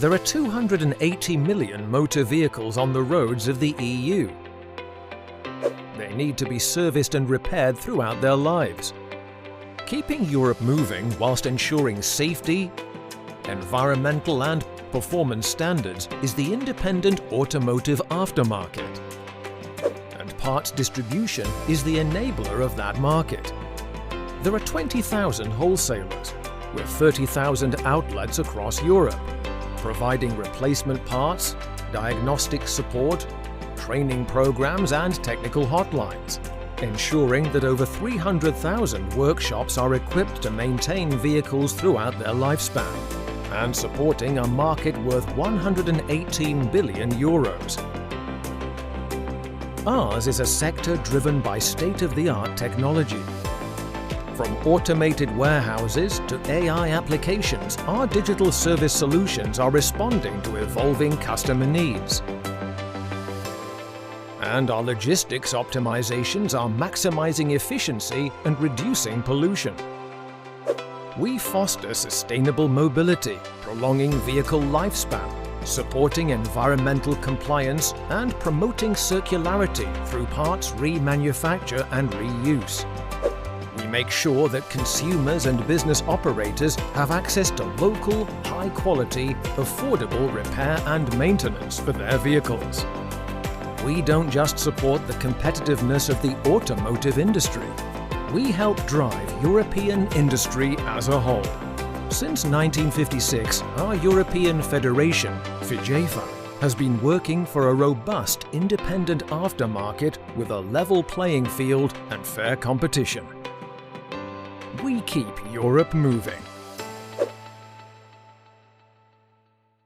There are 280 million motor vehicles on the roads of the EU. They need to be serviced and repaired throughout their lives. Keeping Europe moving whilst ensuring safety, environmental and performance standards is the independent automotive aftermarket. And parts distribution is the enabler of that market. There are 20,000 wholesalers, with 30,000 outlets across Europe, providing replacement parts, diagnostic support, training programs and technical hotlines, ensuring that over 300,000 workshops are equipped to maintain vehicles throughout their lifespan, and supporting a market worth 118 billion euros. Ours is a sector driven by state-of-the-art technology. From automated warehouses to AI applications, our digital service solutions are responding to evolving customer needs. And our logistics optimizations are maximizing efficiency and reducing pollution. We foster sustainable mobility, prolonging vehicle lifespan, supporting environmental compliance and promoting circularity through parts remanufacture and reuse. We make sure that consumers and business operators have access to local, high-quality, affordable repair and maintenance for their vehicles. We don't just support the competitiveness of the automotive industry. We help drive European industry as a whole. Since 1956, our European Federation, FIGEFA, has been working for a robust, independent aftermarket with a level playing field and fair competition. We keep Europe moving.